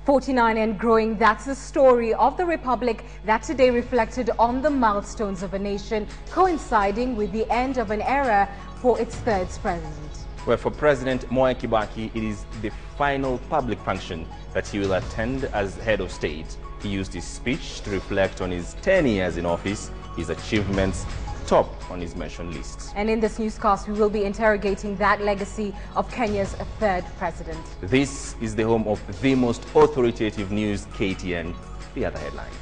49 and growing, that's the story of the Republic that today reflected on the milestones of a nation, coinciding with the end of an era for its third president. Well, for President Kibaki, it is the final public function that he will attend as head of state. He used his speech to reflect on his 10 years in office, his achievements, top on his mention list. And in this newscast, we will be interrogating that legacy of Kenya's third president. This is the home of the most authoritative news, KTN. The other headlines.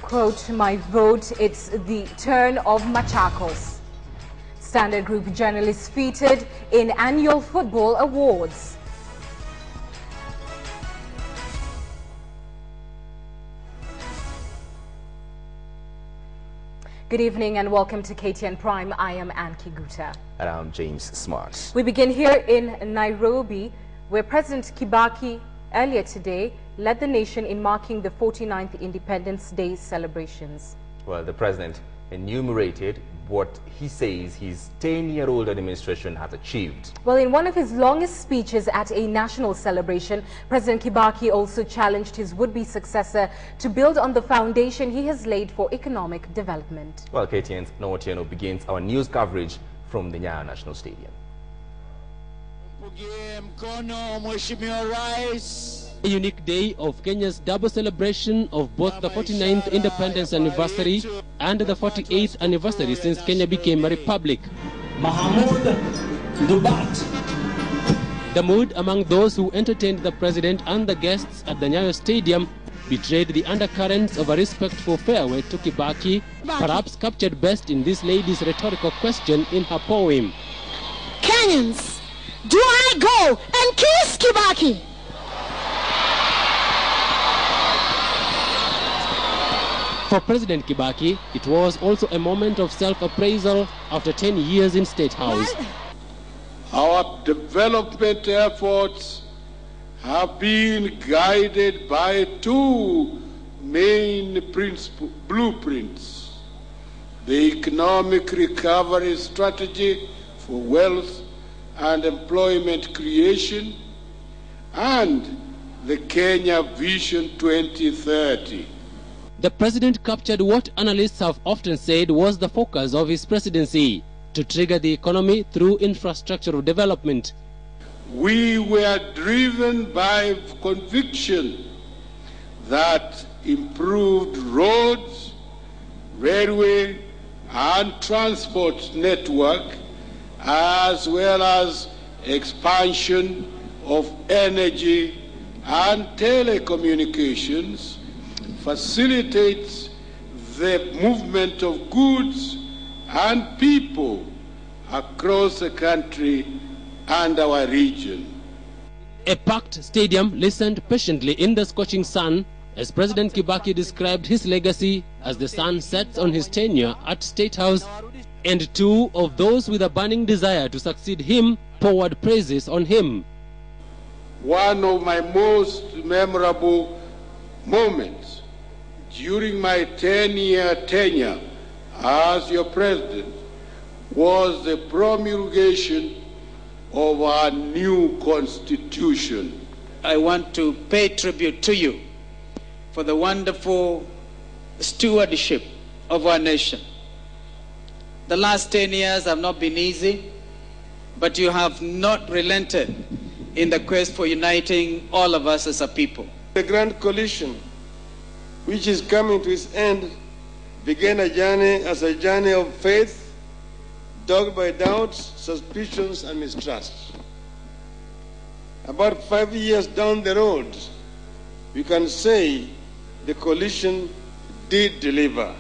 Quote, "My vote, it's the turn of Machakos." Standard Group journalists featured in annual football awards. Good evening and welcome to KTN Prime. I am Ann Kiguta. And I'm James Smart. We begin here in Nairobi, where President Kibaki earlier today led the nation in marking the 49th Independence Day celebrations. Well, the president enumerated what he says his 10-year-old administration has achieved. Well, in one of his longest speeches at a national celebration, President Kibaki also challenged his would-be successor to build on the foundation he has laid for economic development. Well, KTN's Notieno begins our news coverage from the Nyayo National Stadium. A unique day of Kenya's double celebration of both the 49th independence anniversary and the 48th anniversary since Kenya became a republic. The mood among those who entertained the president and the guests at the Nyayo Stadium betrayed the undercurrents of a respectful farewell to Kibaki, perhaps captured best in this lady's rhetorical question in her poem. Kenyans, do I go and kiss Kibaki? For President Kibaki, it was also a moment of self-appraisal after 10 years in State House. Our development efforts have been guided by two main blueprints: the economic recovery strategy for wealth and employment creation, and the Kenya Vision 2030. The president captured what analysts have often said was the focus of his presidency: to trigger the economy through infrastructural development. We were driven by conviction that improved roads, railway, and transport network, as well as expansion of energy and telecommunications, facilitates the movement of goods and people across the country and our region. A packed stadium listened patiently in the scorching sun as President Kibaki described his legacy as the sun sets on his tenure at State House, and two of those with a burning desire to succeed him poured praises on him. One of my most memorable moments during my 10-year tenure as your president was the promulgation of our new constitution. I want to pay tribute to you for the wonderful stewardship of our nation. The last 10 years have not been easy, but you have not relented in the quest for uniting all of us as a people. The Grand Coalition, which is coming to its end, began a journey as a journey of faith, dogged by doubts, suspicions, and mistrust. About 5 years down the road, we can say the coalition did deliver.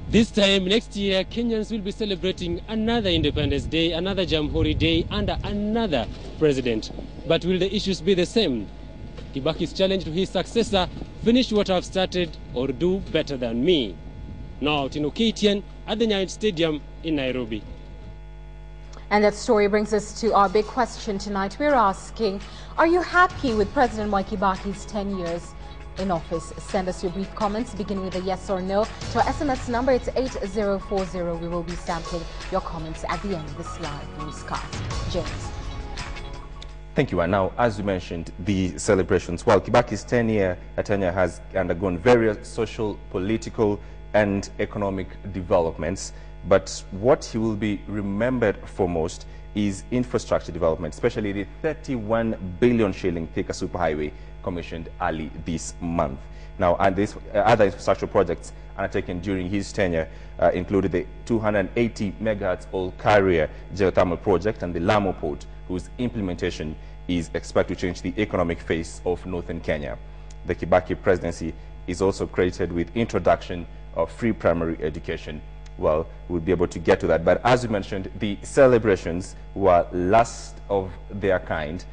This time next year, Kenyans will be celebrating another Independence Day, another Jamhuri Day, under another president. But will the issues be the same? Kibaki's challenge to his successor: finish what I've started or do better than me. Now, Tino KTN at the Nyayo Stadium in Nairobi. And that story brings us to our big question tonight. We're asking, are you happy with President Kibaki's 10 years in office? Send us your brief comments beginning with a yes or no to our SMS number. It's 8040. We will be sampling your comments at the end of this live newscast. James. Thank you. And now, as you mentioned, the celebrations. While Kibaki's tenure has undergone various social, political, and economic developments, but what he will be remembered for most is infrastructure development, especially the 31 billion shilling Thika superhighway commissioned early this month. Now, and these other infrastructure projects undertaken during his tenure included the 280 megahertz all-carrier geothermal project and the Lamu port, whose implementation is expected to change the economic face of northern Kenya. The Kibaki presidency is also credited with introduction of free primary education. Well, we'll be able to get to that. But as you mentioned, the celebrations were last of their kind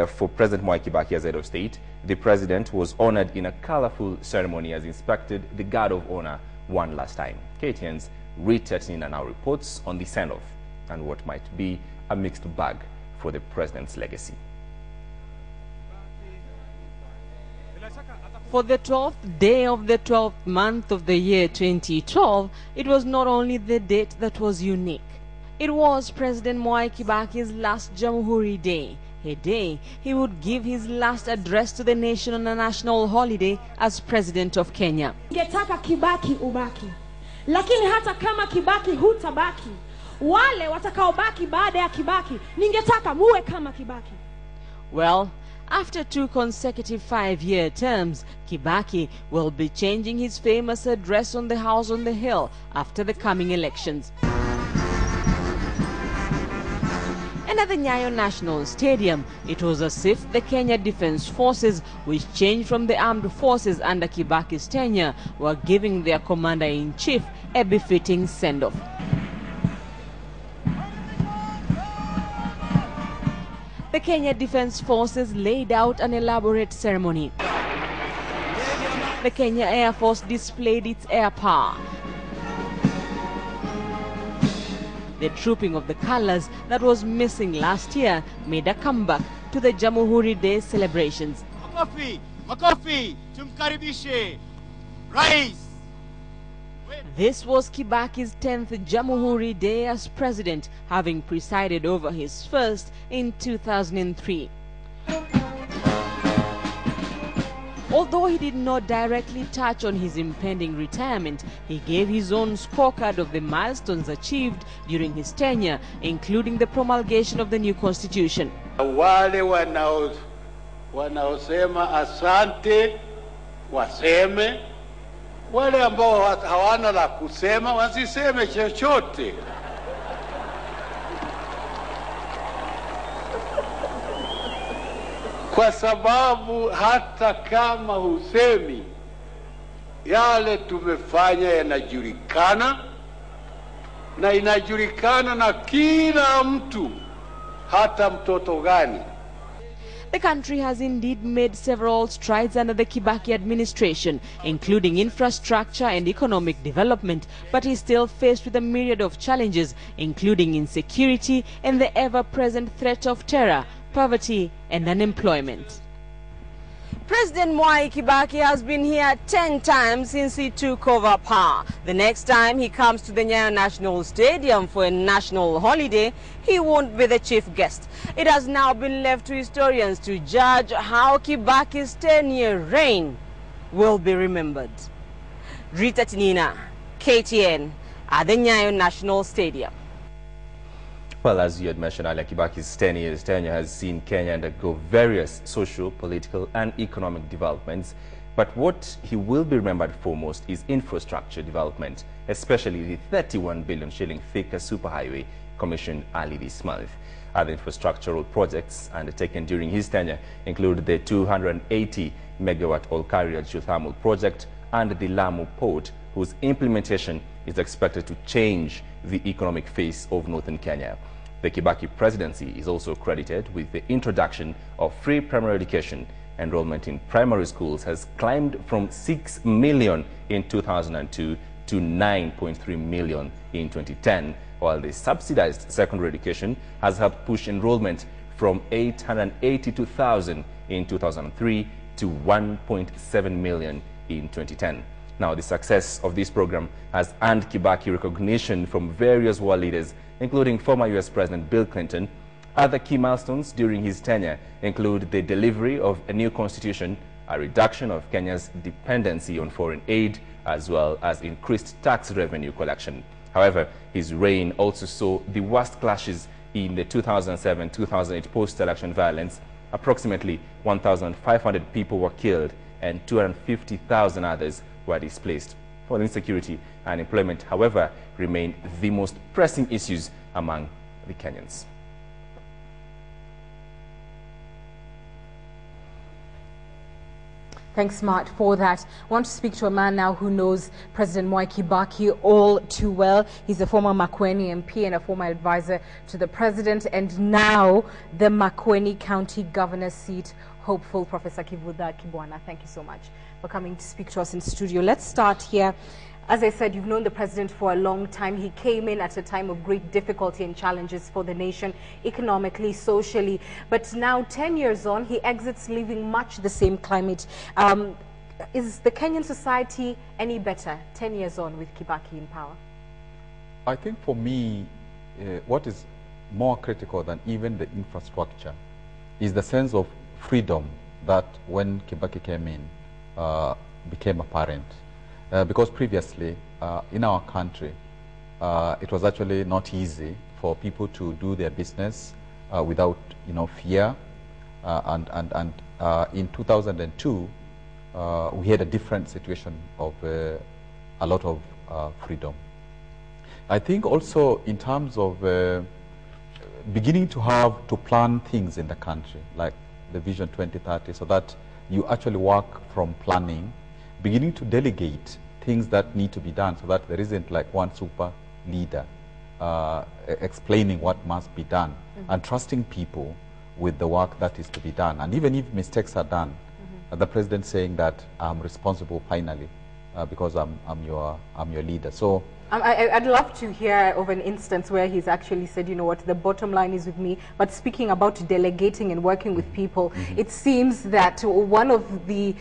for President Mwai Kibaki as head of state. The president was honored in a colorful ceremony as inspected the guard of honor one last time. KTN's Rita Nina now reports on the send-off and what might be a mixed bag for the president's legacy. For the 12th day of the 12th month of the year 2012, it was not only the date that was unique. It was President Mwai Kibaki's last Jamhuri Day, a day he would give his last address to the nation on a national holiday as President of Kenya. Ningetaka Kibaki ubaki, lakini hata kama Kibaki hutabaki, wale watakaobaki baada ya Kibaki, ningetaka muwe kama Kibaki. Well, after 2 consecutive 5-year terms, Kibaki will be changing his famous address on the House on the Hill after the coming elections. And at the Nyayo National Stadium, it was as if the Kenya Defence Forces, which changed from the armed forces under Kibaki's tenure, were giving their commander-in-chief a befitting send-off. The Kenya Defence Forces laid out an elaborate ceremony. The Kenya Air Force displayed its air power. The trooping of the colors that was missing last year made a comeback to the Jamhuri Day celebrations. Makofi, makofi, tumkaribishe, Rais. This was Kibaki's 10th Jamhuri Day as president, having presided over his first in 2003. Although he did not directly touch on his impending retirement, he gave his own scorecard of the milestones achieved during his tenure, including the promulgation of the new constitution. Wale wanaosema asante waseme, wale ambao hawana la kusema wasiseme chochote. Kwa sababu hata kama husemi, yale tumefanya yanajulikana, na inajulikana na kila mtu, hata mtoto gani. The country has indeed made several strides under the Kibaki administration, including infrastructure and economic development, but is still faced with a myriad of challenges, including insecurity and the ever-present threat of terror, poverty and unemployment. President Mwai Kibaki has been here 10 times since he took over power. The next time he comes to the Nyayo National Stadium for a national holiday, he won't be the chief guest. It has now been left to historians to judge how Kibaki's 10-year reign will be remembered. Rita Tinina, KTN, at the Nyayo National Stadium. Well, as you had mentioned earlier, Kibaki's tenure has seen Kenya undergo various social, political, and economic developments. But what he will be remembered for most is infrastructure development, especially the 31 billion shilling Thika superhighway commissioned early this month. Other infrastructural projects undertaken during his tenure include the 280 megawatt all-carrier geothermal project and the Lamu port, whose implementation is expected to change the economic face of northern Kenya. The Kibaki presidency is also credited with the introduction of free primary education. Enrollment in primary schools has climbed from 6 million in 2002 to 9.3 million in 2010, while the subsidized secondary education has helped push enrollment from 882,000 in 2003 to 1.7 million in 2010. Now, the success of this program has earned Kibaki recognition from various world leaders, including former U.S. President Bill Clinton, Other key milestones during his tenure include the delivery of a new constitution, a reduction of Kenya's dependency on foreign aid, as well as increased tax revenue collection. However, his reign also saw the worst clashes in the 2007-2008 post-election violence. Approximately 1,500 people were killed and 250,000 others were displaced. Foreign insecurity and employment, however, remain the most pressing issues among the Kenyans. Thanks, Mart, for that. I want to speak to a man now who knows President Mwai Kibaki all too well. He's a former Makueni MP and a former advisor to the president, and now the Makueni County Governor seat hopeful, Professor Kivuda Kibwana. Thank you so much for coming to speak to us in studio. Let's start here. As I said, you've known the president for a long time. He came in at a time of great difficulty and challenges for the nation, economically, socially. But now, 10 years on, he exits leaving much the same climate. Is the Kenyan society any better 10 years on with Kibaki in power? I think for me, what is more critical than even the infrastructure is the sense of freedom that when Kibaki came in became apparent. Because previously, in our country, it was actually not easy for people to do their business without, fear. In 2002, we had a different situation of a lot of freedom. I think also in terms of beginning to plan things in the country, like the Vision 2030, so that you actually work from planning, beginning to delegate things that need to be done so that there isn't like one super leader explaining what must be done, and trusting people with the work that is to be done. And even if mistakes are done, the president saying that I'm responsible finally because I'm your leader. So I'd love to hear of an instance where he's actually said, you know what, the bottom line is with me. But speaking about delegating and working with people, it seems that one of the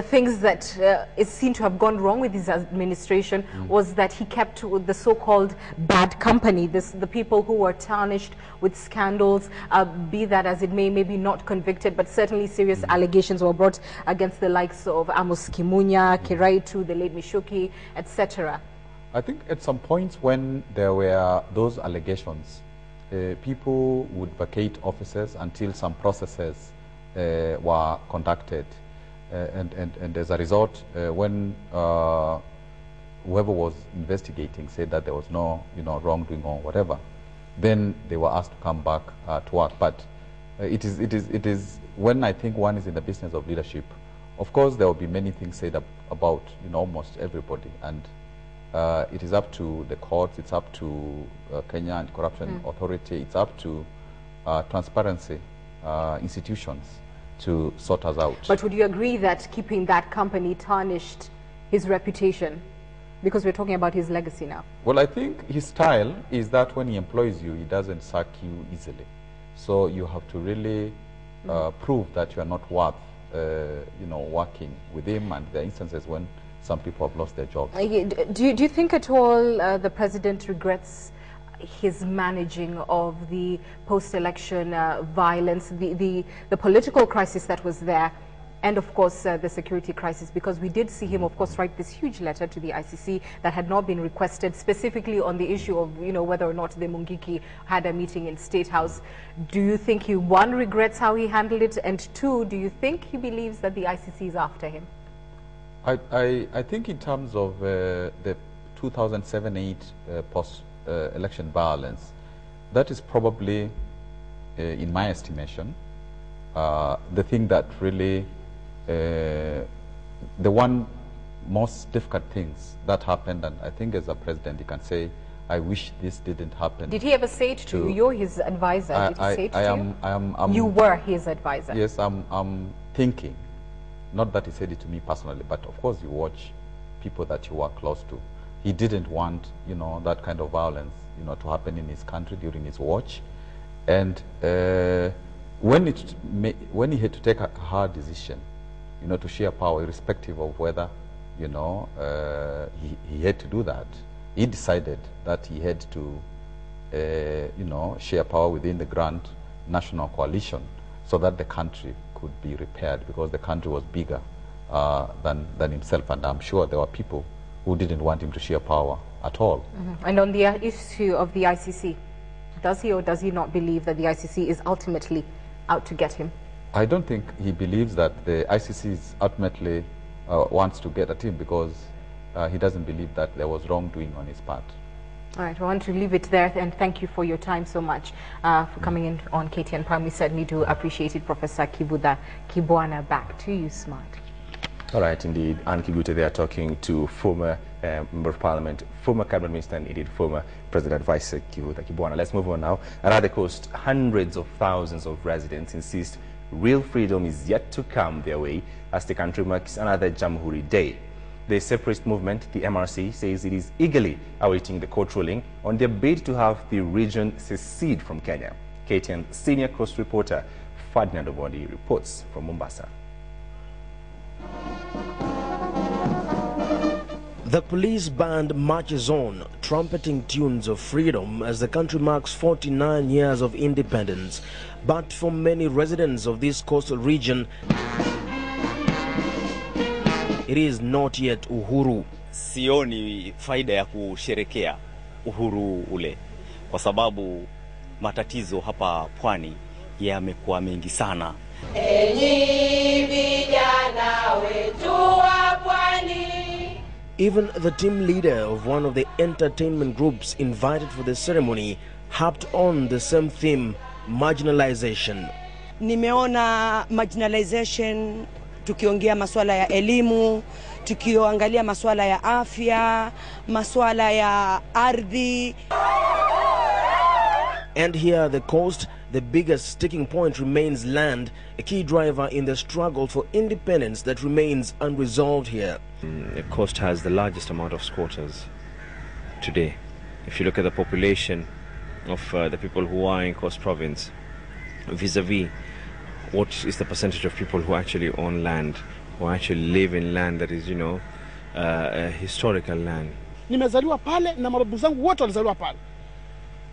things that is seen to have gone wrong with his administration was that he kept with the so-called bad company, the people who were tarnished with scandals, be that as it may, maybe not convicted, but certainly serious allegations were brought against the likes of Amos Kimunya, Kiraitu, the late Mishuki, etc. I think at some points when there were those allegations, people would vacate offices until some processes were conducted. And as a result, when whoever was investigating said that there was no wrongdoing or whatever, then they were asked to come back to work. But it is when I think one is in the business of leadership, of course there will be many things said about almost everybody, and it is up to the courts, it's up to Kenya Anti-Corruption Authority, it's up to transparency institutions to sort us out. But would you agree that keeping that company tarnished his reputation? Because we're talking about his legacy now. Well, I think his style is that when he employs you, he doesn't sack you easily. So you have to really prove that you are not worth working with him, and there are instances when some people have lost their jobs. Do you think at all the president regrets his managing of the post-election violence, the political crisis that was there, and of course the security crisis? Because we did see him, of course, write this huge letter to the ICC that had not been requested, specifically on the issue of whether or not the Mungiki had a meeting in State House. Do you think he, one, regrets how he handled it, and two, do you think he believes that the ICC is after him? I think in terms of the 2007-8 post-election violence, that is probably, in my estimation, the thing that really, the one most difficult things that happened, and I think as a president he can say, I wish this didn't happen. Did he ever say it to you? You're his advisor. Did he say it to you? You were his advisor. Yes, I'm thinking. Not that he said it to me personally, but of course you watch people that you work close to. He didn't want, that kind of violence, to happen in his country during his watch. And when he had to take a hard decision, to share power, irrespective of whether, he had to do that, he decided that he had to share power within the grand national coalition so that the country could be repaired, because the country was bigger than himself, and I'm sure there were people who didn't want him to share power at all. And on the issue of the ICC, does he or does he not believe that the ICC is ultimately out to get him? I don't think he believes that the ICC is ultimately wants to get at him, because he doesn't believe that there was wrongdoing on his part. All right, I want to leave it there, and thank you for your time so much for coming in on KTN Prime. We certainly do appreciate it, Professor Kibuda Kibwana. Back to you, Smart. All right, indeed. Anne Kigute there talking to former Member of Parliament, former Cabinet Minister, and indeed former President Vice Kibuda Kibwana. Let's move on now. Another coast, hundreds of thousands of residents insist real freedom is yet to come their way as the country marks another Jamhuri Day. The separatist movement, the MRC, says it is eagerly awaiting the court ruling on their bid to have the region secede from Kenya. KTN senior coast reporter Ferdinand Omondi reports from Mombasa. The police band marches on, trumpeting tunes of freedom as the country marks 49 years of independence. But for many residents of this coastal region, it is not yet uhuru. Sioni faida ya kusherekea uhuru ule, kwa sababu matatizo hapa pwani yamekuwa mengi sana. Enyi vijana wetu wa pwani. Even the team leader of one of the entertainment groups invited for the ceremony harped on the same theme, marginalization. Nimeona marginalization, tukiongea masuala ya elimu, tukioangalia masuala ya afya, masuala ya ardhi. And here the coast, the biggest sticking point remains land, a key driver in the struggle for independence that remains unresolved here. The coast has the largest amount of squatters today. If you look at the population of the people who are in Coast Province, vis-a-vis what is the percentage of people who actually own land, who actually live in land that is, historical land. Nimezaliwa pale na mababu zangu wote walizaliwa pale.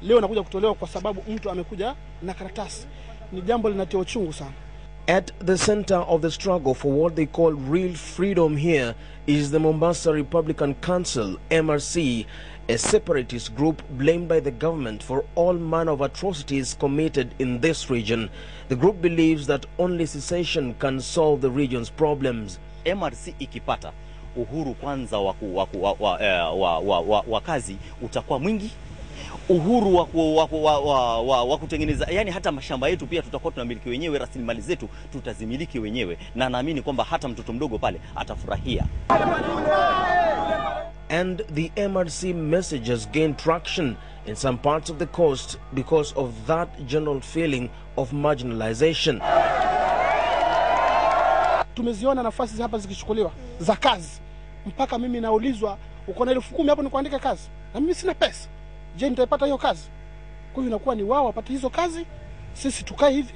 Leo nakuja kutolewa kwa sababu mtu amekuja na karatasi. Ni jambo linatia uchungu sana. At the center of the struggle for what they call real freedom here is the Mombasa Republican Council, MRC, a separatist group blamed by the government for all manner of atrocities committed in this region. The group believes that only secession can solve the region's problems. MRC ikipata uhuru kwanza wa kazi utakuwa mwingi. Uhuru wa kutengeneza, yani hata mashamba yetu pia tutakuwa tunamiliki wenyewe, rasilimali zetu tutazimiliki wenyewe, na naamini kwamba hata mtoto mdogo pale atafurahia. And the MRC message has gained traction in some parts of the coast because of that general feeling of marginalization. Tumeziona nafasi hapa zikichukuliwa za kazi, mpaka mimi naulizwa uko na 10,000 hapo ni kuandika kazi, na mimi sina pesa. Je, nitaipata hiyo kazi? Kwa hiyo inakuwa ni wao wapate hizo kazi, sisi tukae hivi.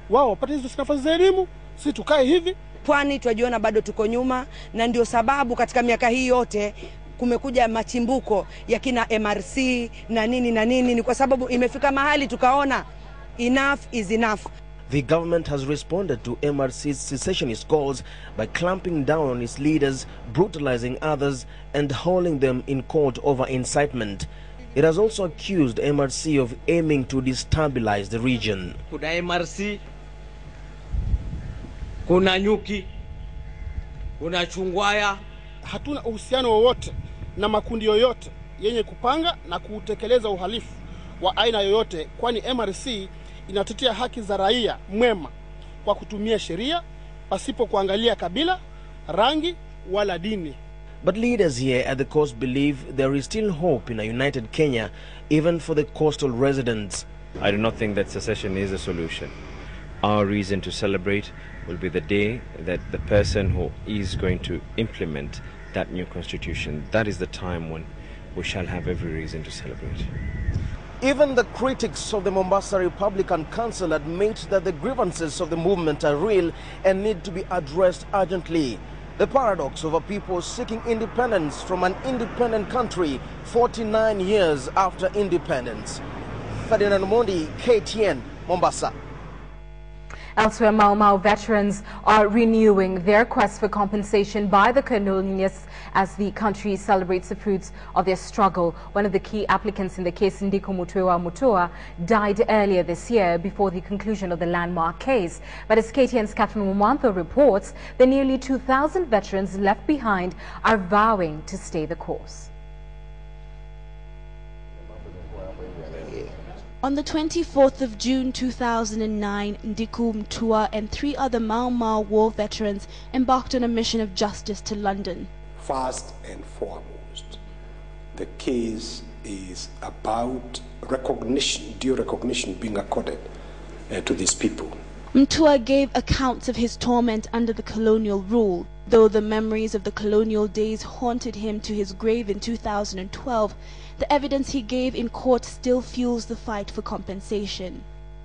Wao wapate hizo nafasi za elimu, sisi tukae hivi. Pwani tunajiona bado tuko nyuma, na ndio sababu katika miaka hii yote kumekuja machimbuko ya kina MRC na nini, ni kwa sababu imefika mahali tukaona enough is enough. The government has responded to MRC's secessionist calls by clamping down on its leaders, brutalizing others, and holding them in court over incitement. It has also accused MRC of aiming to destabilize the region. Kuna MRC, kuna nyuki, kuna chungwaya. Hatuna uhusiano wowote na makundi yoyote yenye kupanga na kutekeleza uhalifu wa aina yoyote, kwani MRC inatetea haki za raia mwema kwa kutumia sheria pasipo kuangalia kabila, rangi wala dini. But leaders here at the coast believe there is still hope in a united Kenya, even for the coastal residents. I do not think that secession is a solution. Our reason to celebrate will be the day that the person who is going to implement that new constitution, that is the time when we shall have every reason to celebrate. Even the critics of the Mombasa Republican Council admit that the grievances of the movement are real and need to be addressed urgently. The paradox of a people seeking independence from an independent country 49 years after independence. Ferdinand Mondi, KTN, Mombasa. Elsewhere, Mau Mau veterans are renewing their quest for compensation by the colonialists as the country celebrates the fruits of their struggle. One of the key applicants in the case, Ndiko Mutua Mutua, died earlier this year before the conclusion of the landmark case. But as KTN's Catherine Mumanto reports, the nearly 2,000 veterans left behind are vowing to stay the course. On the 24th of June 2009, Ndiku Mtua and 3 other Mau Mau war veterans embarked on a mission of justice to London. First and foremost, the case is about recognition, due recognition being accorded to these people. Mtua gave accounts of his torment under the colonial rule. Though the memories of the colonial days haunted him to his grave in 2012, the evidence he gave in court still fuels the fight for compensation.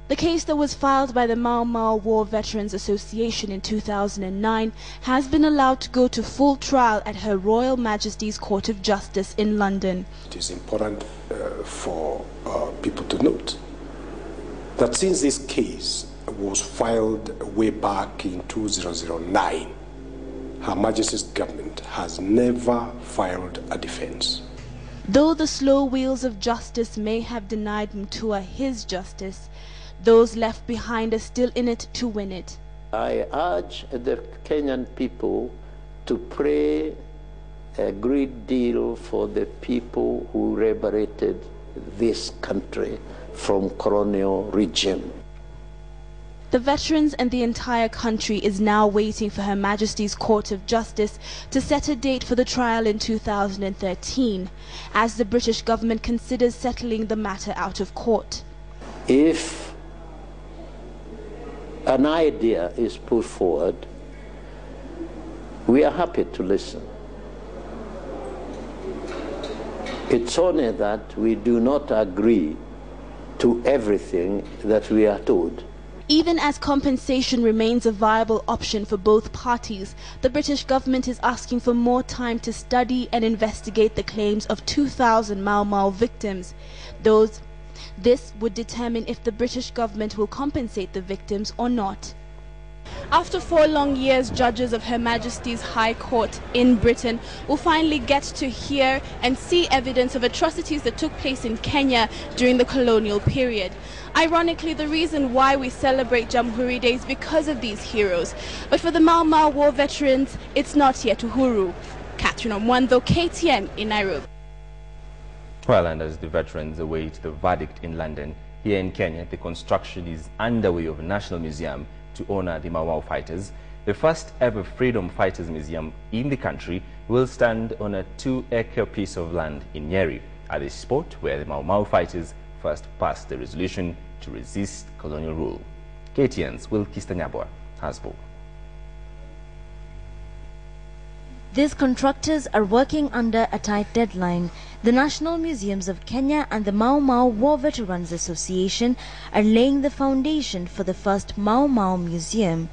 The case that was filed by the Mau Mau War Veterans Association in 2009 has been allowed to go to full trial at Her Royal Majesty's Court of Justice in London. It is important for people to note that since this case was filed way back in 2009, Her Majesty's government has never filed a defense. Though the slow wheels of justice may have denied Mtua his justice, those left behind are still in it to win it. I urge the Kenyan people to pray a great deal for the people who liberated this country from colonial regime. The veterans and the entire country is now waiting for Her Majesty's Court of Justice to set a date for the trial in 2013, as the British government considers settling the matter out of court. If an idea is put forward, we are happy to listen. It's only that we do not agree to everything that we are told. Even as compensation remains a viable option for both parties, the British government is asking for more time to study and investigate the claims of 2,000 Mau Mau victims. This would determine if the British government will compensate the victims or not. After 4 long years, judges of Her Majesty's High Court in Britain will finally get to hear and see evidence of atrocities that took place in Kenya during the colonial period. Ironically, the reason why we celebrate Jamhuri Day is because of these heroes. But for the Mau Mau war veterans, it's not yet Uhuru. Catherine Omwando, KTN in Nairobi. Well, and as the veterans await the verdict in London, here in Kenya, the construction is underway of a national museum to honor the Mau Mau fighters. The first ever freedom fighters museum in the country will stand on a 2-acre piece of land in Nyeri, at the spot where the Mau Mau fighters first passed the resolution to resist colonial rule. KTN's Will Kistanyabwa has more. These contractors are working under a tight deadline. The National Museums of Kenya and the Mau Mau War Veterans Association are laying the foundation for the first Mau Mau Museum.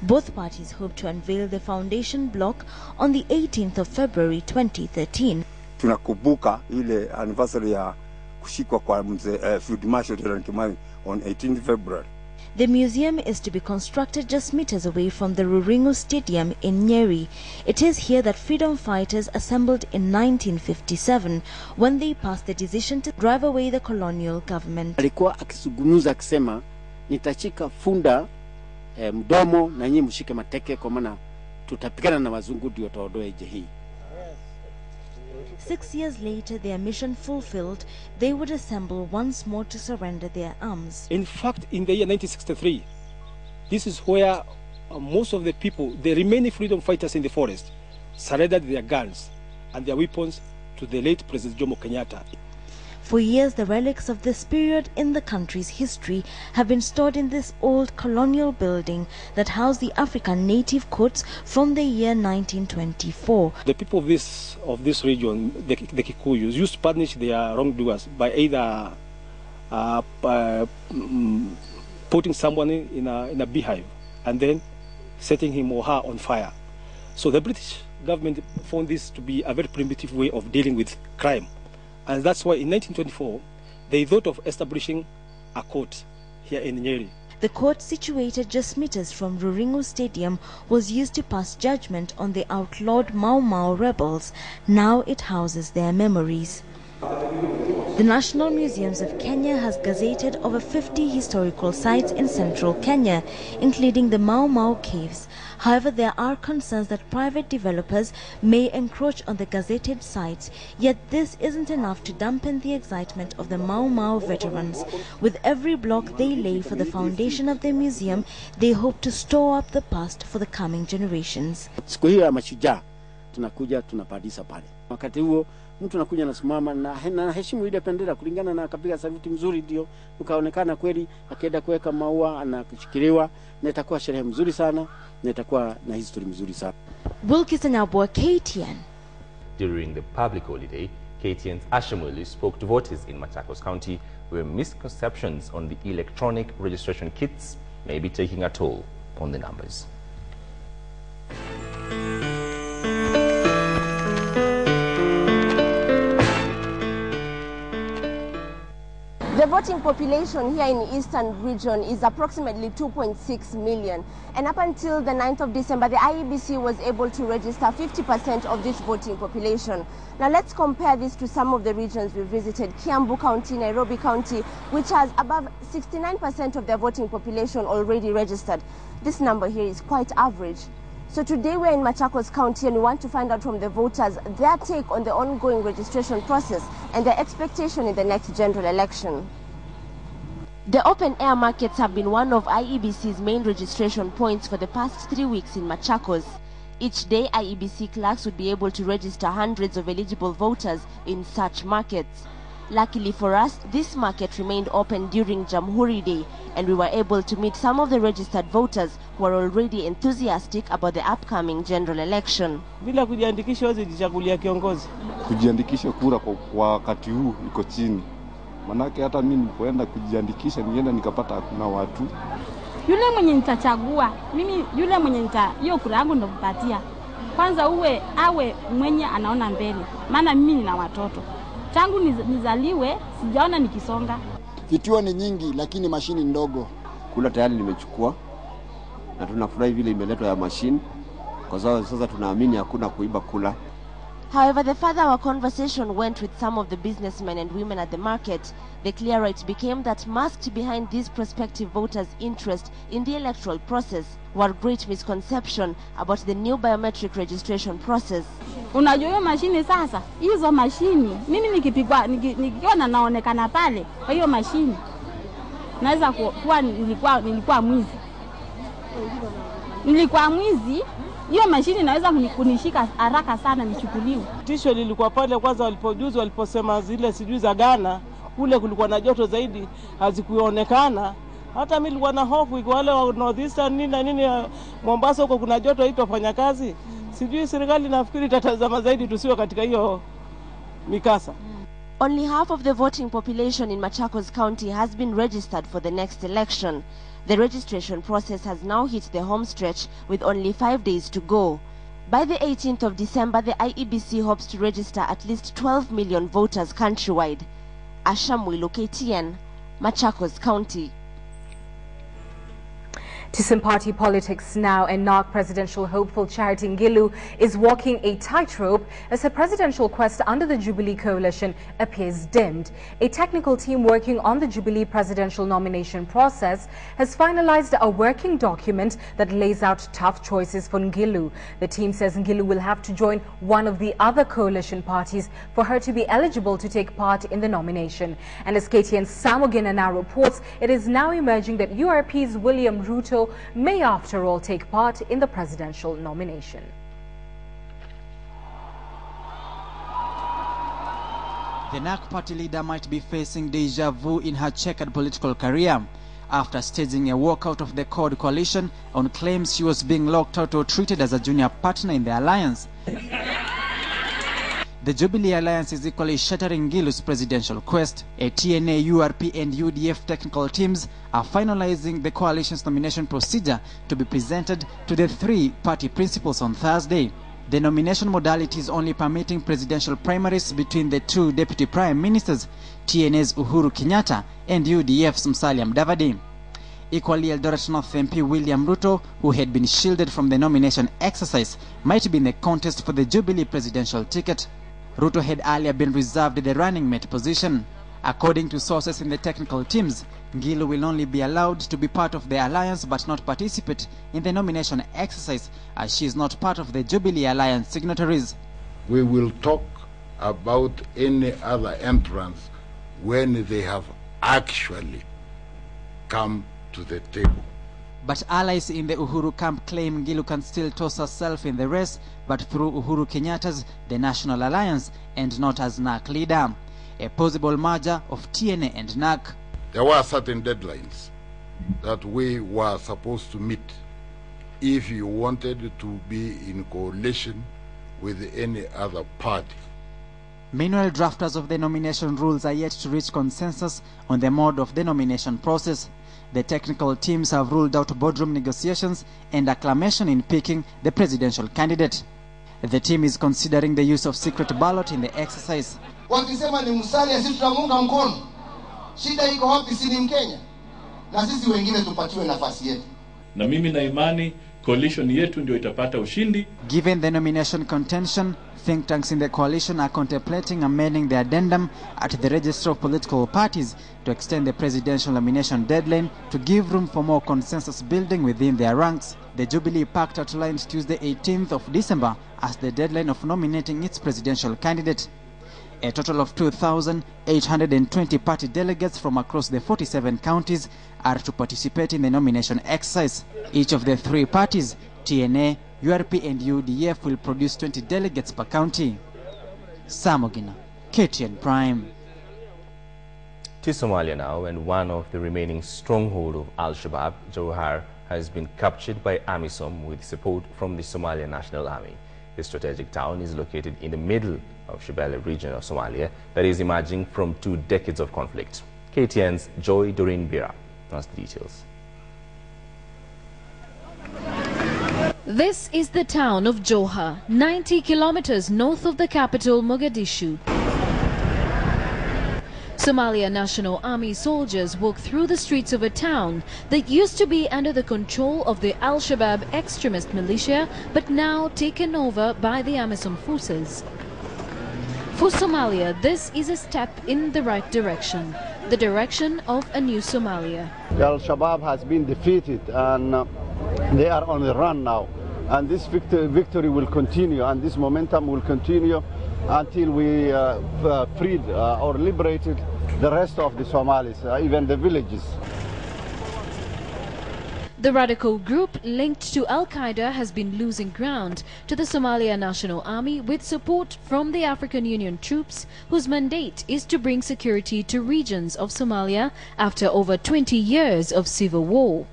Both parties hope to unveil the foundation block on the 18th of February 2013. Tunakumbuka ile anniversary ya kushikwa kwa mzee Field Marshal Dedan Kimathi on 18th February. The museum is to be constructed just meters away from the Ruringu Stadium in Nyeri. It is here that freedom fighters assembled in 1957 when they passed the decision to drive away the colonial government. Alikuwa akizungumza akisema nitachika funda mdomo na nyinyi mshike mateke kwa maana tutapigana na wazungu ndio tuondoe nchi hii. 6 years later, their mission fulfilled, they would assemble once more to surrender their arms. In fact, in the year 1963, this is where most of the people, the remaining freedom fighters in the forest, surrendered their guns and their weapons to the late President Jomo Kenyatta. For years, the relics of this period in the country's history have been stored in this old colonial building that housed the African native courts from the year 1924. The people of this region, the Kikuyus, used to punish their wrongdoers by either putting someone in a beehive and then setting him or her on fire. So the British government found this to be a very primitive way of dealing with crime. And that's why in 1924, they thought of establishing a court here in Nyeri. The court, situated just meters from Ruringu Stadium, was used to pass judgment on the outlawed Mau Mau rebels. Now it houses their memories. The National Museums of Kenya has gazetted over 50 historical sites in central Kenya, including the Mau Mau caves. However, there are concerns that private developers may encroach on the gazetted sites, yet this isn't enough to dampen the excitement of the Mau Mau veterans. With every block they lay for the foundation of the museum, they hope to store up the past for the coming generations. Siku hiyo ya mashujaa tunakuja tunapandisha pale. Wakati huo mtu anakuja nasimama na heshimu ile bendera kulingana na akapiga saluti mzuri, ndio ukaonekana kweli akaenda kuweka maua anashikiliwa, na itakuwa sherehe mzuri sana na itakuwa na history mzuri sana. Wilkisanyabwa, KTN. During the public holiday, KTN's Jamhuri spoke to voters in Machakos County where misconceptions on the electronic registration kits may be taking a toll on the numbers. The voting population here in the Eastern region is approximately 2.6 million. And up until the 9th of December, the IEBC was able to register 50% of this voting population. Now let's compare this to some of the regions we visited. Kiambu County, Nairobi County, which has above 69% of their voting population already registered. This number here is quite average. So today we're in Machakos County and we want to find out from the voters their take on the ongoing registration process and their expectation in the next general election. The open-air markets have been one of IEBC's main registration points for the past 3 weeks in Machakos. Each day, IEBC clerks would be able to register hundreds of eligible voters in such markets. Luckily for us, this market remained open during Jamhuri Day, and we were able to meet some of the registered voters who are already enthusiastic about the upcoming general election. Bila kujiandikisha wazi jichagulia kiongozi. Kujiandikisha kura kwa wakati huu iko chini. Manake hata mimi nilipoenda kujiandikisha nienda nikapata hakuna watu. Yule mwenye nitachagua, mimi yule mwenye hiyo kura yangu ndo kupatia. Kwanza awe mwenye anaona mbele. Maana mimi nina watoto. Tangu nizaliwe sijaona nikisonga. Vituo ni nyingi lakini mashini ndogo. Kula tayari nimechukua na tunafurahi vile imeletwa ya mashini kwa sababu sasa tunaamini hakuna kuiba kula. However, the further our conversation went with some of the businessmen and women at the market, the clearer it became that masked behind these prospective voters' interest in the electoral process were great misconception about the new biometric registration process. Unajua hiyo mashini sasa, hizo mashini, mimi nikiona naonekana pale kwa hiyo mashini, naweza kuwa nilikuwa mwizi. Nilikuwa mwizi, hiyo mashini naweza kunishika haraka sana nichukuliwe. Tisho lilikuwa pale kwanza waliposema zile sijui za Ghana, kule kulikuwa na joto zaidi, hazikuonekana. Hata mimi nilikuwa na hofu iko wale wa Northeastern nini Mombasa huko kuna joto itafanya kazi. Sijui serikali nafikiri tatazama zaidi tusiwe katika hiyo mikasa. Only half of the voting population in Machakos County has been registered for the next election. The registration process has now hit the home stretch with only 5 days to go. By the 18th of December, the IEBC hopes to register at least 12 million voters countrywide. Jamhuri, KTN, Machakos County. To some party politics now, and NARC presidential hopeful Charity Ngilu is walking a tightrope as her presidential quest under the Jubilee coalition appears dimmed. A technical team working on the Jubilee presidential nomination process has finalized a working document that lays out tough choices for Ngilu. The team says Ngilu will have to join one of the other coalition parties for her to be eligible to take part in the nomination. And as KTN's Samogina now reports, it is now emerging that URP's William Ruto may after all take part in the presidential nomination. The NARC party leader might be facing deja vu in her checkered political career after staging a walkout of the CORD coalition on claims she was being locked out or treated as a junior partner in the alliance. The Jubilee Alliance is equally shattering Ngilu's presidential quest. A TNA, URP and UDF technical teams are finalizing the coalition's nomination procedure to be presented to the three party principals on Thursday. The nomination modality is only permitting presidential primaries between the two deputy prime ministers, TNA's Uhuru Kenyatta and UDF's Musalia Mudavadi. Equally, Eldoret North MP William Ruto, who had been shielded from the nomination exercise, might be in the contest for the Jubilee presidential ticket. Ruto had earlier been reserved the running mate position. According to sources in the technical teams, Ngilu will only be allowed to be part of the alliance but not participate in the nomination exercise, as she is not part of the Jubilee Alliance signatories. We will talk about any other entrants when they have actually come to the table. But allies in the Uhuru camp claim Ngilu can still toss herself in the race, but through Uhuru Kenyatta's The National Alliance and not as NARC leader. A possible merger of TNA and NARC. There were certain deadlines that we were supposed to meet if you wanted to be in coalition with any other party. Meanwhile, drafters of the nomination rules are yet to reach consensus on the mode of the nomination process. The technical teams have ruled out boardroom negotiations and acclamation in picking the presidential candidate. The team is considering the use of secret ballot in the exercise. Wakisema ni Musalia, sisi tutamunga mkono. Shida iko wapi? Si ni Mkenya, na sisi wengine tupatiwe nafasi yetu. Na mimi na imani coalition yetu ndio itapata ushindi. Given the nomination contention, think tanks in the coalition are contemplating amending the addendum at the register of political parties to extend the presidential nomination deadline to give room for more consensus building within their ranks. The Jubilee Pact outlined Tuesday 18th of December as the deadline of nominating its presidential candidate. A total of 2,820 party delegates from across the 47 counties are to participate in the nomination exercise. Each of the three parties, TNA, URP and UDF, will produce 20 delegates per county. Samogina, KTN Prime. To Somalia now, and one of the remaining stronghold of Al-Shabaab, Jamhuri, has been captured by AMISOM with support from the Somalia National Army. The strategic town is located in the middle of Shebele region of Somalia that is emerging from 2 decades of conflict. KTN's Joy Doreen Bira has the details. This is the town of Johar, 90 kilometers north of the capital Mogadishu. Somalia National Army soldiers walk through the streets of a town that used to be under the control of the Al-Shabaab extremist militia, but now taken over by the AMISOM forces. For Somalia, this is a step in the right direction, the direction of a new Somalia. The Al-Shabaab has been defeated and they are on the run now. And this victory will continue, and this momentum will continue until we freed or liberated the rest of the Somalis, even the villages. The radical group linked to Al-Qaeda has been losing ground to the Somalia National Army with support from the African Union troops, whose mandate is to bring security to regions of Somalia after over 20 years of civil war.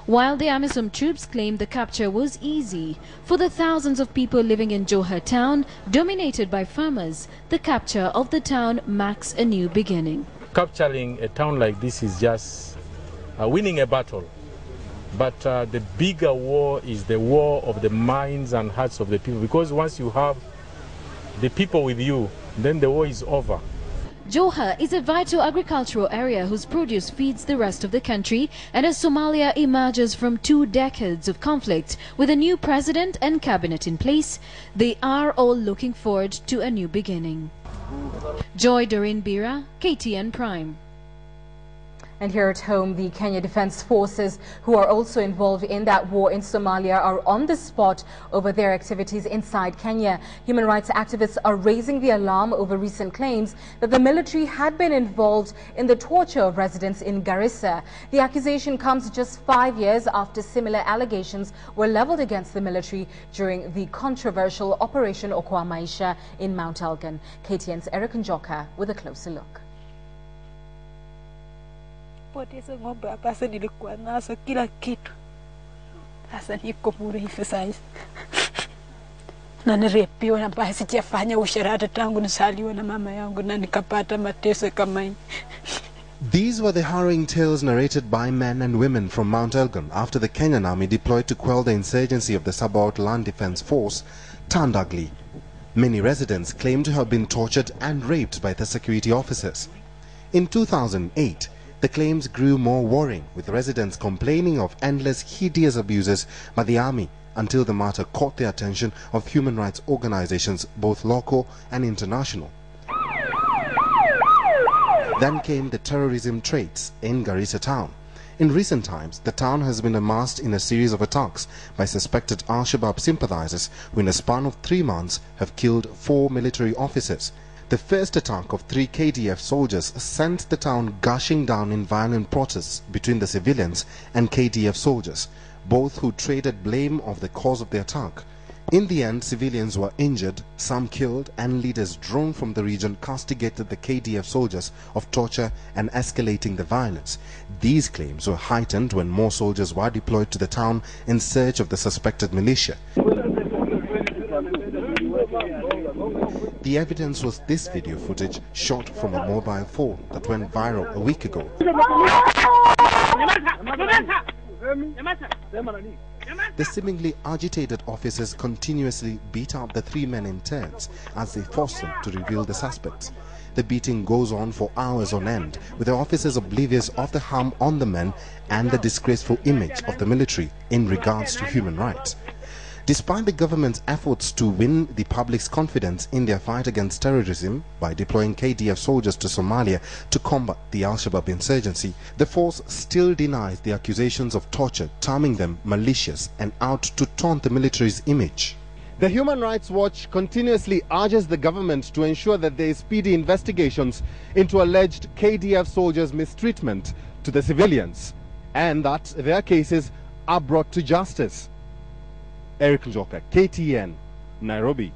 While the AMISOM troops claim the capture was easy, for the thousands of people living in Johar town, dominated by farmers, the capture of the town marks a new beginning. Capturing a town like this is just winning a battle. But the bigger war is the war of the minds and hearts of the people, because once you have the people with you, then the war is over. Johar is a vital agricultural area whose produce feeds the rest of the country, and as Somalia emerges from 2 decades of conflict with a new president and cabinet in place, they are all looking forward to a new beginning. Joy Doreen Bira, KTN Prime. And here at home, the Kenya Defense Forces, who are also involved in that war in Somalia, are on the spot over their activities inside Kenya. Human rights activists are raising the alarm over recent claims that the military had been involved in the torture of residents in Garissa. The accusation comes just 5 years after similar allegations were leveled against the military during the controversial Operation Okoa Maisha in Mount Elgon. KTN's Eric Njoka with a closer look. Poteza ng'ombe hapa, sasa nilikuwa nazo kila kitu. Sasa niko bure hivi sasa. Na nirepiwa na basi sijafanya usharati tangu nisaliwa na mama yangu na nikapata mateso kama hii. These were the harrowing tales narrated by men and women from Mount Elgon after the Kenyan army deployed to quell the insurgency of the Sabaot Land Defense Force turned ugly. Many residents claim to have been tortured and raped by the security officers. In 2008, the claims grew more worrying, with residents complaining of endless hideous abuses by the army, until the matter caught the attention of human rights organizations, both local and international. Then came the terrorism threats in Garissa town. In recent times, the town has been immersed in a series of attacks by suspected Al-Shabaab sympathizers who in a span of 3 months have killed 4 military officers. The first attack of 3 KDF soldiers sent the town gushing down in violent protests between the civilians and KDF soldiers, both who traded blame of the cause of the attack. In the end, civilians were injured, some killed, and leaders drawn from the region castigated the KDF soldiers of torture and escalating the violence. These claims were heightened when more soldiers were deployed to the town in search of the suspected militia. The evidence was this video footage shot from a mobile phone that went viral a week ago. The seemingly agitated officers continuously beat up the 3 men in turns as they forced them to reveal the suspects. The beating goes on for hours on end, with the officers oblivious of the harm on the men and the disgraceful image of the military in regards to human rights. Despite the government's efforts to win the public's confidence in their fight against terrorism by deploying KDF soldiers to Somalia to combat the Al-Shabaab insurgency, the force still denies the accusations of torture, terming them malicious and out to taunt the military's image. The Human Rights Watch continuously urges the government to ensure that there is speedy investigations into alleged KDF soldiers' mistreatment to the civilians and that their cases are brought to justice. Eric Njoka, KTN, Nairobi.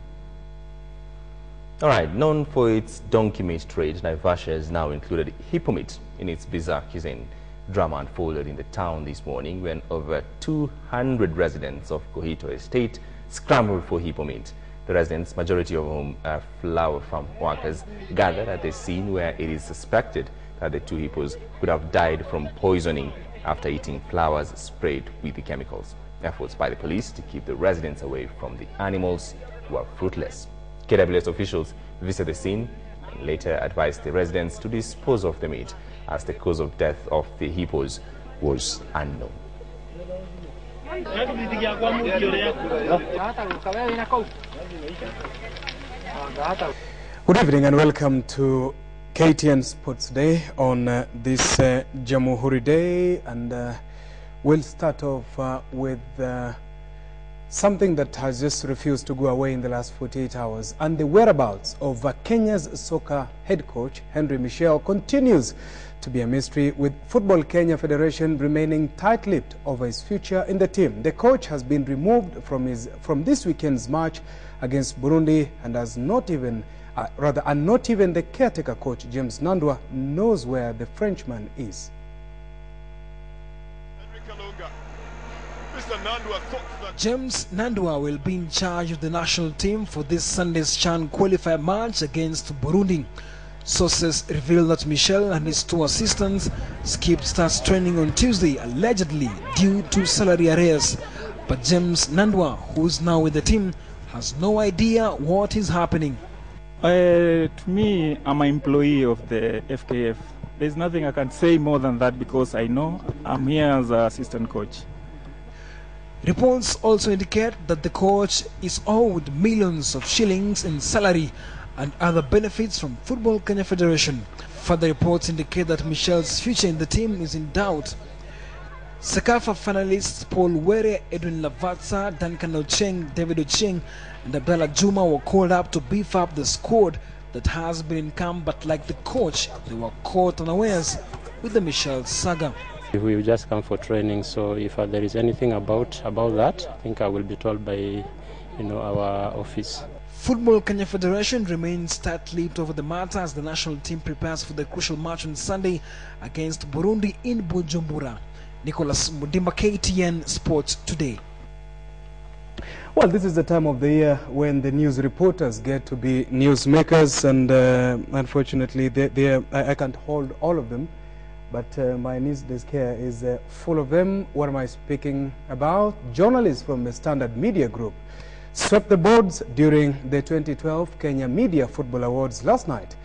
All right, known for its donkey meat trade, Naivasha has now included hippo meat in its bizarre cuisine. Drama unfolded in the town this morning when over 200 residents of Kohito Estate scrambled for hippo meat. The residents, majority of whom are flower farm workers, gathered at the scene where it is suspected that the 2 hippos could have died from poisoning after eating flowers sprayed with the chemicals. Efforts by the police to keep the residents away from the animals were fruitless. KWS officials visited the scene and later advised the residents to dispose of the meat as the cause of death of the hippos was unknown. Good evening and welcome to KTN Sports Day on this Jamhuri Day, and we'll start off with something that has just refused to go away in the last 48 hours. And the whereabouts of Kenya's soccer head coach, Henry Michel, continues to be a mystery, with Football Kenya Federation remaining tight-lipped over his future in the team. The coach has been removed from this weekend's match against Burundi, and has not even the caretaker coach, James Nandwa, knows where the Frenchman is. James Nandwa will be in charge of the national team for this Sunday's CHAN qualifier match against Burundi. Sources reveal that Michel and his 2 assistants skipped starts training on Tuesday, allegedly due to salary arrears. But James Nandwa, who is now with the team, has no idea what is happening. To me, I'm an employee of the FKF. There's nothing I can say more than that, because I know I'm here as an assistant coach. Reports also indicate that the coach is owed millions of shillings in salary and other benefits from Football Kenya Federation. Further reports indicate that Michel's future in the team is in doubt. Sekafa finalists Paul Were, Edwin Lavatsa, Duncan Ocheng, David Ocheng, and Abdallah Juma were called up to beef up the squad that has been in camp, but like the coach, they were caught unawares with the Michel saga. We just come for training, so if there is anything about that, I think I will be told by our office. Football Kenya Federation remains tight-lipped over the matter as the national team prepares for the crucial match on Sunday against Burundi in Bujumbura. Nicholas Mudimba, KTN Sports Today. Well, this is the time of the year when the news reporters get to be newsmakers, and unfortunately I can't hold all of them. But my news desk here is full of them. What am I speaking about? Journalists from the Standard Media Group swept the boards during the 2012 Kenya Media Football Awards last night.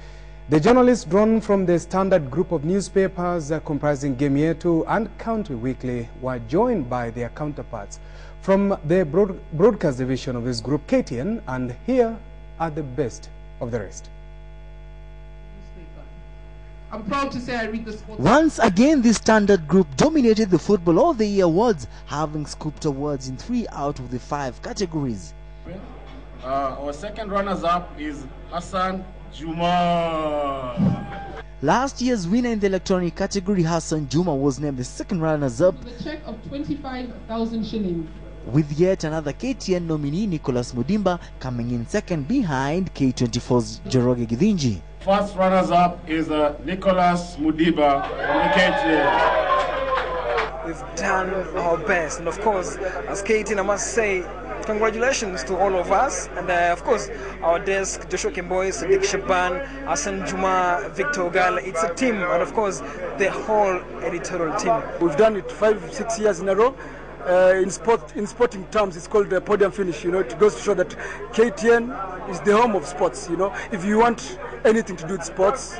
The journalists drawn from the standard group of newspapers comprising Game Yetu and Country Weekly were joined by their counterparts from the broadcast division of this group, KTN, and here are the best of the rest. I'm proud to say I read the sports. Once again, the standard group dominated the Football of the Year awards, having scooped awards in 3 out of the 5 categories. Our second runners-up is Hassan Juma. Last year's winner in the electronic category, Hassan Juma, was named the second runners-up with a check of 25,000 shillings. With yet another KTN nominee, Nicholas Mudimba, coming in second behind K24's Joroge Githinji. First runners-up is Nicholas Mudimba from the KTN. We've done our best, and of course, as KTN, I must say, congratulations to all of us, and of course, our desk, Joshua Kimboy, Sadiq Shaban, Hassan Juma, Victor Ogala. It's a team, and of course, the whole editorial team. We've done it 5-6 years in a row. In sporting terms, it's called the podium finish. You know, it goes to show that KTN is the home of sports. You know, if you want anything to do with sports,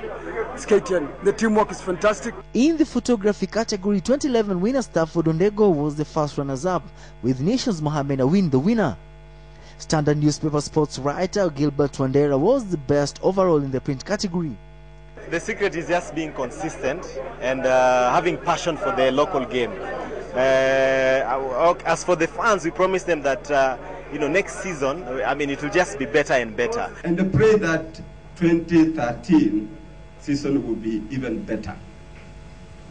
it's KTN. The teamwork is fantastic. In the photography category, 2011 winner Stafford Ondego was the first runners-up, with Nations Mohamed Awin the winner. Standard newspaper sports writer Gilbert Wandera was the best overall in the print category. The secret is just being consistent and having passion for the local game. As for the fans, we promise them that next season, I mean, it will just be better and better. And I pray that 2013 season will be even better.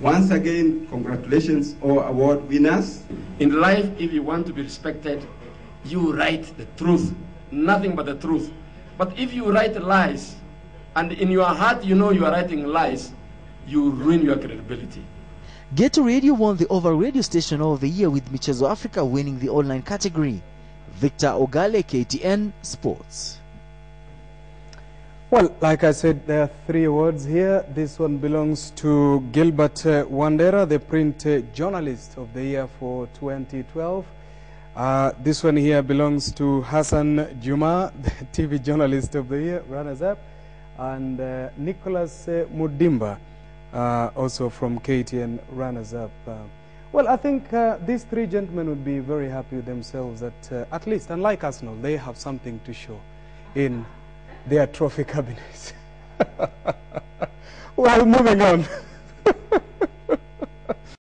Once again, congratulations, all award winners. In life, if you want to be respected, you write the truth, nothing but the truth. But if you write lies, and in your heart you know you are writing lies, you ruin your credibility. Ghetto Radio won the overall radio station of the year, with Michezo Africa winning the online category. Victor Ogale, KTN Sports. Well, like I said, there are 3 awards here. This one belongs to Gilbert Wandera, the print journalist of the year for 2012. This one here belongs to Hassan Juma, the TV journalist of the year, runners-up, and Nicholas Mudimba, also from KTN, runners-up. Well, I think these 3 gentlemen would be very happy with themselves that at least, unlike Arsenal, they have something to show in their trophy cabinets. Well, moving on.